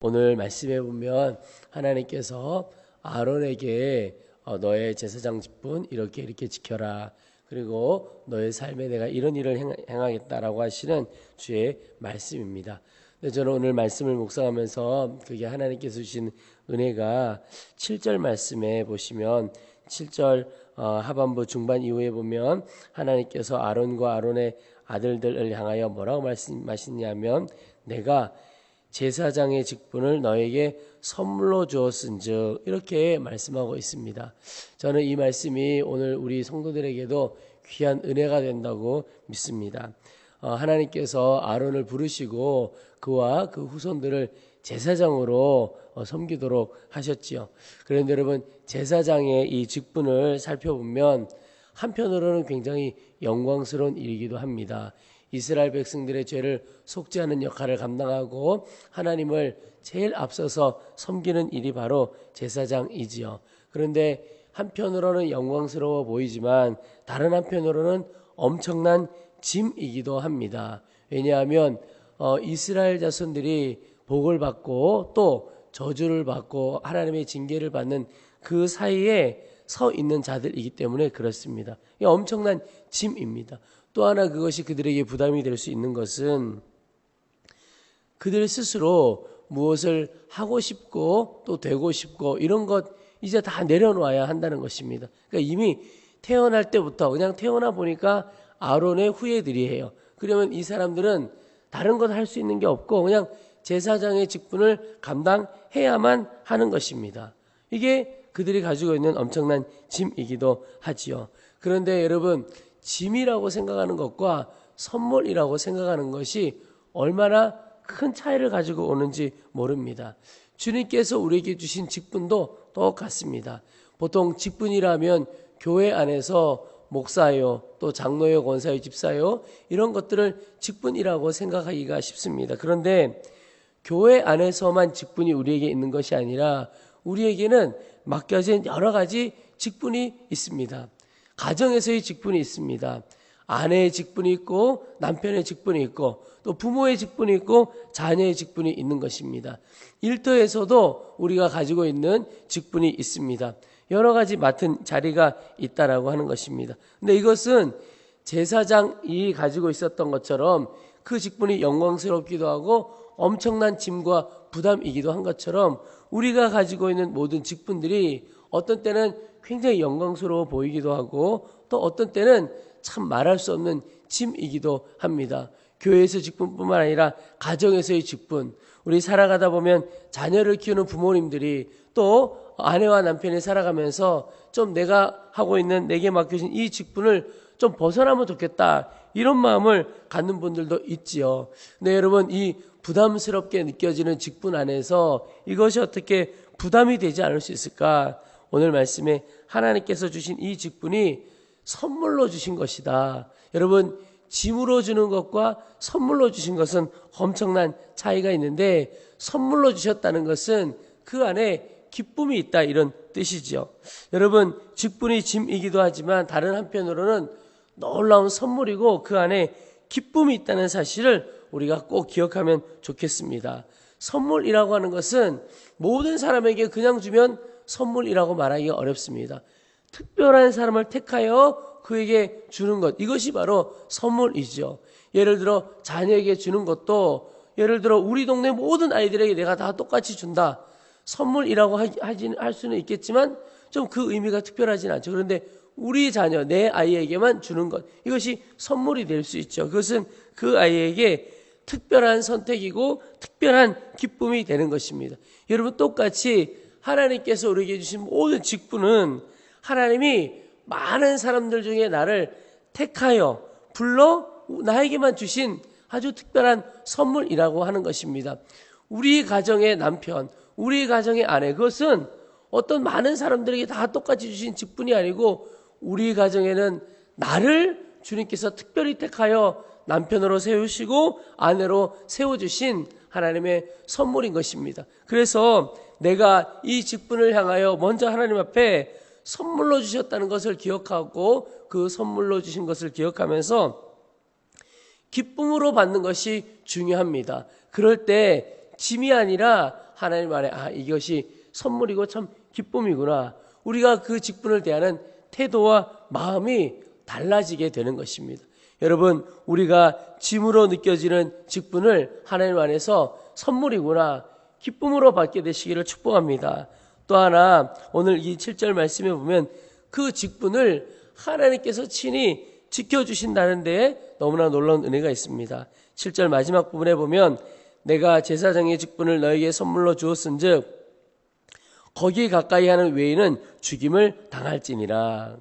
오늘 말씀해 보면 하나님께서 아론에게 너의 제사장 직분 이렇게 지켜라. 그리고 너의 삶에 내가 이런 일을 행하겠다라고 하시는 주의 말씀입니다. 저는 오늘 말씀을 묵상하면서 그게 하나님께서 주신 은혜가 7절 말씀에 보시면 7절 하반부 중반 이후에 보면 하나님께서 아론과 아론의 아들들을 향하여 뭐라고 말씀하시냐면 내가 제사장의 직분을 너에게 선물로 주었은즉 이렇게 말씀하고 있습니다. 저는 이 말씀이 오늘 우리 성도들에게도 귀한 은혜가 된다고 믿습니다. 하나님께서 아론을 부르시고 그와 그 후손들을 제사장으로 섬기도록 하셨지요. 그런데 여러분 제사장의 이 직분을 살펴보면 한편으로는 굉장히 영광스러운 일이기도 합니다. 이스라엘 백성들의 죄를 속죄하는 역할을 감당하고 하나님을 제일 앞서서 섬기는 일이 바로 제사장이지요. 그런데 한편으로는 영광스러워 보이지만 다른 한편으로는 엄청난 짐이기도 합니다. 왜냐하면 이스라엘 자손들이 복을 받고 또 저주를 받고 하나님의 징계를 받는 그 사이에 서 있는 자들이기 때문에 그렇습니다. 이게 엄청난 짐입니다. 또 하나 그것이 그들에게 부담이 될 수 있는 것은 그들 스스로 무엇을 하고 싶고 또 되고 싶고 이런 것 이제 다 내려놓아야 한다는 것입니다. 그러니까 이미 태어날 때부터 그냥 태어나 보니까 아론의 후예들이에요. 그러면 이 사람들은 다른 것 할 수 있는 게 없고 그냥 제사장의 직분을 감당해야만 하는 것입니다. 이게 그들이 가지고 있는 엄청난 짐이기도 하지요. 그런데 여러분 짐이라고 생각하는 것과 선물이라고 생각하는 것이 얼마나 큰 차이를 가지고 오는지 모릅니다. 주님께서 우리에게 주신 직분도 똑같습니다. 보통 직분이라면 교회 안에서 목사요, 또 장로요, 권사요, 집사요 이런 것들을 직분이라고 생각하기가 쉽습니다. 그런데 교회 안에서만 직분이 우리에게 있는 것이 아니라 우리에게는 맡겨진 여러 가지 직분이 있습니다. 가정에서의 직분이 있습니다. 아내의 직분이 있고 남편의 직분이 있고 또 부모의 직분이 있고 자녀의 직분이 있는 것입니다. 일터에서도 우리가 가지고 있는 직분이 있습니다. 여러 가지 맡은 자리가 있다라고 하는 것입니다. 근데 이것은 제사장이 가지고 있었던 것처럼 그 직분이 영광스럽기도 하고 엄청난 짐과 부담이기도 한 것처럼 우리가 가지고 있는 모든 직분들이 어떤 때는 굉장히 영광스러워 보이기도 하고 또 어떤 때는 참 말할 수 없는 짐이기도 합니다. 교회에서 직분뿐만 아니라 가정에서의 직분, 우리 살아가다 보면 자녀를 키우는 부모님들이 또 아내와 남편이 살아가면서 좀 내가 하고 있는 내게 맡겨진 이 직분을 좀 벗어나면 좋겠다 이런 마음을 갖는 분들도 있지요. 근데 여러분 이 부담스럽게 느껴지는 직분 안에서 이것이 어떻게 부담이 되지 않을 수 있을까? 오늘 말씀에 하나님께서 주신 이 직분이 선물로 주신 것이다. 여러분 짐으로 주는 것과 선물로 주신 것은 엄청난 차이가 있는데 선물로 주셨다는 것은 그 안에 기쁨이 있다 이런 뜻이죠. 여러분 직분이 짐이기도 하지만 다른 한편으로는 놀라운 선물이고 그 안에 기쁨이 있다는 사실을 우리가 꼭 기억하면 좋겠습니다. 선물이라고 하는 것은 모든 사람에게 그냥 주면 선물이라고 말하기가 어렵습니다. 특별한 사람을 택하여 그에게 주는 것 이것이 바로 선물이죠. 예를 들어 자녀에게 주는 것도 예를 들어 우리 동네 모든 아이들에게 내가 다 똑같이 준다. 선물이라고 할 수는 있겠지만 좀 그 의미가 특별하진 않죠. 그런데 우리 자녀 내 아이에게만 주는 것 이것이 선물이 될 수 있죠. 그것은 그 아이에게 특별한 선택이고 특별한 기쁨이 되는 것입니다. 여러분 똑같이 하나님께서 우리에게 주신 모든 직분은 하나님이 많은 사람들 중에 나를 택하여 불러 나에게만 주신 아주 특별한 선물이라고 하는 것입니다. 우리 가정의 남편, 우리 가정의 아내 그것은 어떤 많은 사람들에게 다 똑같이 주신 직분이 아니고 우리 가정에는 나를 주님께서 특별히 택하여 남편으로 세우시고 아내로 세워주신 하나님의 선물인 것입니다. 그래서 내가 이 직분을 향하여 먼저 하나님 앞에 선물로 주셨다는 것을 기억하고 그 선물로 주신 것을 기억하면서 기쁨으로 받는 것이 중요합니다. 그럴 때 짐이 아니라 하나님 안에 이것이 선물이고 참 기쁨이구나. 우리가 그 직분을 대하는 태도와 마음이 달라지게 되는 것입니다. 여러분, 우리가 짐으로 느껴지는 직분을 하나님 안에서 선물이구나, 기쁨으로 받게 되시기를 축복합니다. 또 하나, 오늘 이 7절 말씀에 보면 그 직분을 하나님께서 친히 지켜주신다는 데에 너무나 놀라운 은혜가 있습니다. 7절 마지막 부분에 보면 내가 제사장의 직분을 너에게 선물로 주었은즉 거기 가까이 하는 외인은 죽임을 당할지니라.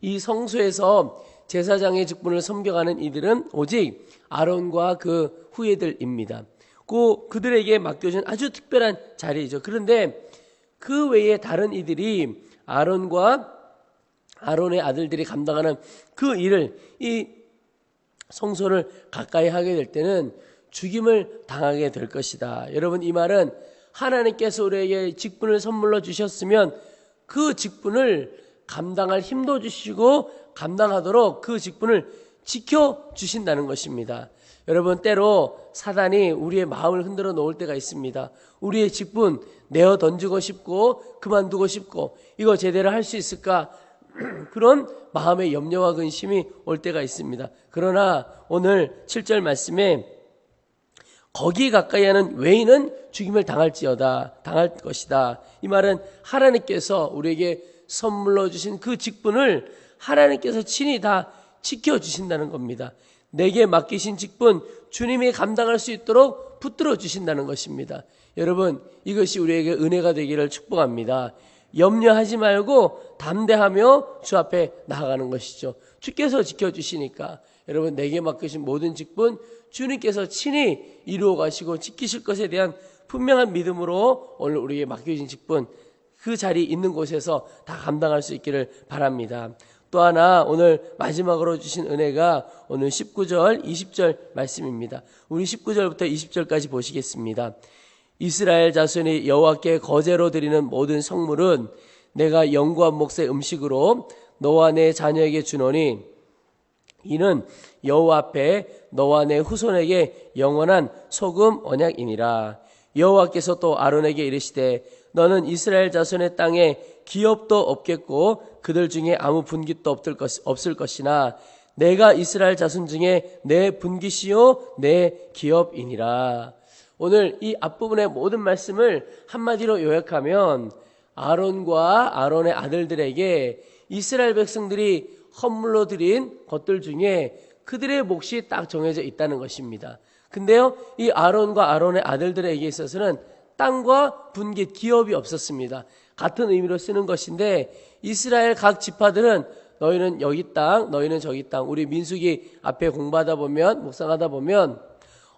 이 성소에서 제사장의 직분을 섬겨가는 이들은 오직 아론과 그 후예들입니다. 그들에게 맡겨진 아주 특별한 자리이죠. 그런데 그 외에 다른 이들이 아론과 아론의 아들들이 감당하는 그 일을, 이 성소를 가까이 하게 될 때는 죽임을 당하게 될 것이다. 여러분, 이 말은 하나님께서 우리에게 직분을 선물로 주셨으면 그 직분을 감당할 힘도 주시고 감당하도록 그 직분을 지켜주신다는 것입니다. 여러분, 때로 사단이 우리의 마음을 흔들어 놓을 때가 있습니다. 우리의 직분 내어 던지고 싶고 그만두고 싶고 이거 제대로 할 수 있을까? 그런 마음의 염려와 근심이 올 때가 있습니다. 그러나 오늘 7절 말씀에 거기 가까이 하는 외인은 죽임을 당할 것이다. 이 말은 하나님께서 우리에게 선물로 주신 그 직분을 하나님께서 친히 다 지켜주신다는 겁니다. 내게 맡기신 직분 주님이 감당할 수 있도록 붙들어 주신다는 것입니다. 여러분, 이것이 우리에게 은혜가 되기를 축복합니다. 염려하지 말고 담대하며 주 앞에 나아가는 것이죠. 주께서 지켜주시니까 여러분, 내게 맡기신 모든 직분 주님께서 친히 이루어 가시고 지키실 것에 대한 분명한 믿음으로 오늘 우리에게 맡겨진 직분 그 자리 있는 곳에서 다 감당할 수 있기를 바랍니다. 또 하나, 오늘 마지막으로 주신 은혜가 오늘 19절, 20절 말씀입니다. 우리 19절부터 20절까지 보시겠습니다. 이스라엘 자손이 여호와께 거제로 드리는 모든 성물은 내가 영구한 몫의 음식으로 너와 내 자녀에게 주노니 이는 여호와 앞에 너와 내 후손에게 영원한 소금 언약이니라. 여호와께서 또 아론에게 이르시되 너는 이스라엘 자손의 땅에 기업도 없겠고 그들 중에 아무 분깃도 없을 것이나 내가 이스라엘 자손 중에 내 분깃이요 내 기업이니라. 오늘 이 앞부분의 모든 말씀을 한마디로 요약하면 아론과 아론의 아들들에게 이스라엘 백성들이 헌물로 드린 것들 중에 그들의 몫이 딱 정해져 있다는 것입니다. 근데요, 이 아론과 아론의 아들들에게 있어서는 땅과 분깃, 기업이 없었습니다. 같은 의미로 쓰는 것인데 이스라엘 각 지파들은 너희는 여기 땅, 너희는 저기 땅. 우리 민수기 앞에 공부하다 보면, 묵상하다 보면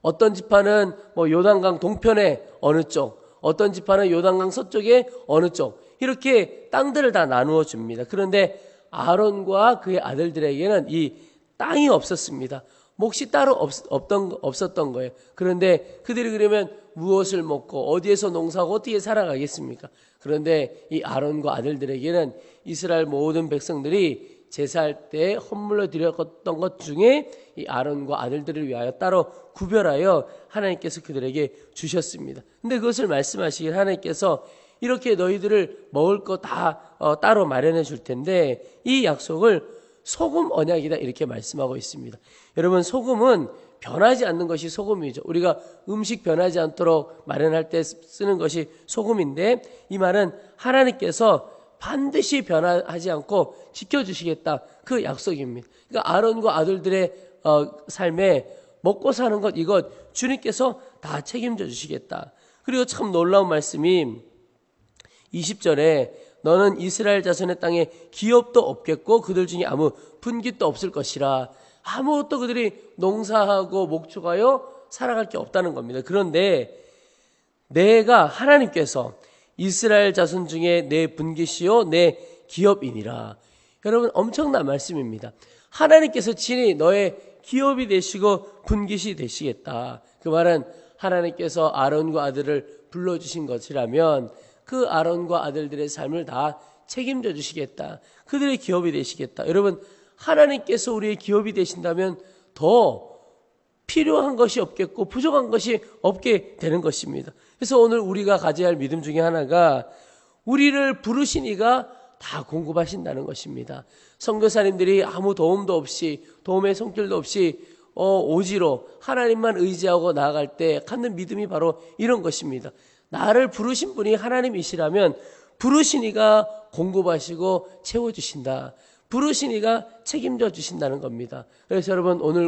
어떤 지파는 요단강 동편에 어느 쪽, 어떤 지파는 요단강 서쪽에 어느 쪽, 이렇게 땅들을 다 나누어 줍니다. 그런데 아론과 그의 아들들에게는 이 땅이 없었습니다. 몫이 따로 없었던 거예요. 그런데 그들이 그러면 무엇을 먹고 어디에서 농사하고 어떻게 살아가겠습니까? 그런데 이 아론과 아들들에게는 이스라엘 모든 백성들이 제사할 때 헌물로 드렸던 것 중에 이 아론과 아들들을 위하여 따로 구별하여 하나님께서 그들에게 주셨습니다. 근데 그것을 말씀하시길 하나님께서 이렇게 너희들을 먹을 거 다 따로 마련해 줄 텐데 이 약속을 소금 언약이다 이렇게 말씀하고 있습니다. 여러분, 소금은 변하지 않는 것이 소금이죠. 우리가 음식 변하지 않도록 마련할 때 쓰는 것이 소금인데 이 말은 하나님께서 반드시 변하지 않고 지켜주시겠다 그 약속입니다. 그러니까 아론과 아들들의 삶에 먹고 사는 것 이것 주님께서 다 책임져 주시겠다. 그리고 참 놀라운 말씀이 20절에 너는 이스라엘 자손의 땅에 기업도 없겠고 그들 중에 아무 분깃도 없을 것이라. 아무것도 그들이 농사하고 목축하여 살아갈 게 없다는 겁니다. 그런데 내가 하나님께서 이스라엘 자손 중에 내 분깃이요 내 기업이니라. 여러분, 엄청난 말씀입니다. 하나님께서 친히 너의 기업이 되시고 분깃이 되시겠다. 그 말은 하나님께서 아론과 아들을 불러주신 것이라면 그 아론과 아들들의 삶을 다 책임져 주시겠다. 그들의 기업이 되시겠다. 여러분, 하나님께서 우리의 기업이 되신다면 더 필요한 것이 없겠고 부족한 것이 없게 되는 것입니다. 그래서 오늘 우리가 가져야 할 믿음 중에 하나가 우리를 부르신 이가 다 공급하신다는 것입니다. 선교사님들이 아무 도움도 없이 도움의 손길도 없이 오지로 하나님만 의지하고 나아갈 때 갖는 믿음이 바로 이런 것입니다. 나를 부르신 분이 하나님이시라면 부르신 이가 공급하시고 채워주신다. 부르신 이가 책임져 주신다는 겁니다. 그래서 여러분 오늘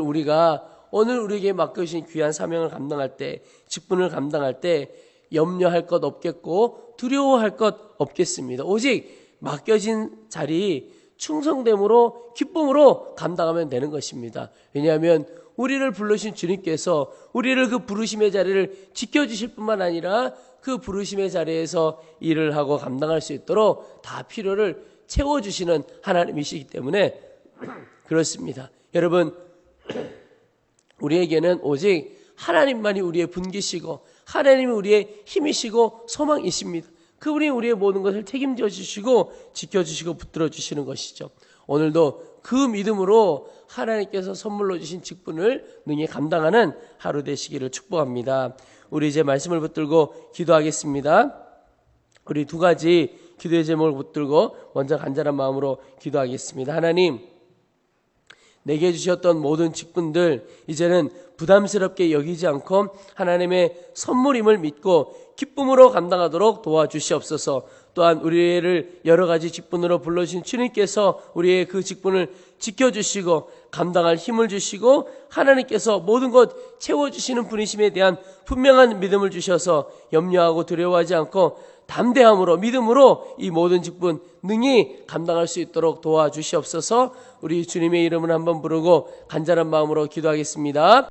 우리에게 맡겨주신 귀한 사명을 감당할 때, 직분을 감당할 때 염려할 것 없겠고 두려워할 것 없겠습니다. 오직 맡겨진 자리 충성됨으로 기쁨으로 감당하면 되는 것입니다. 왜냐하면 우리를 불러신 주님께서 우리를 그 부르심의 자리를 지켜주실 뿐만 아니라 그 부르심의 자리에서 일을 하고 감당할 수 있도록 다 필요를 채워주시는 하나님이시기 때문에 그렇습니다. 여러분 우리에게는 오직 하나님만이 우리의 분기시고 하나님이 우리의 힘이시고 소망이십니다. 그분이 우리의 모든 것을 책임져 주시고 지켜주시고 붙들어 주시는 것이죠. 오늘도 그 믿음으로 하나님께서 선물로 주신 직분을 능히 감당하는 하루 되시기를 축복합니다. 우리 이제 말씀을 붙들고 기도하겠습니다. 우리 두 가지 기도의 제목을 붙들고 먼저 간절한 마음으로 기도하겠습니다. 하나님, 내게 주셨던 모든 직분들 이제는 부담스럽게 여기지 않고 하나님의 선물임을 믿고 기쁨으로 감당하도록 도와주시옵소서. 또한 우리를 여러 가지 직분으로 불러주신 주님께서 우리의 그 직분을 지켜주시고 감당할 힘을 주시고 하나님께서 모든 것 채워주시는 분이심에 대한 분명한 믿음을 주셔서 염려하고 두려워하지 않고 담대함으로 믿음으로 이 모든 직분 능히 감당할 수 있도록 도와주시옵소서. 우리 주님의 이름을 한번 부르고 간절한 마음으로 기도하겠습니다.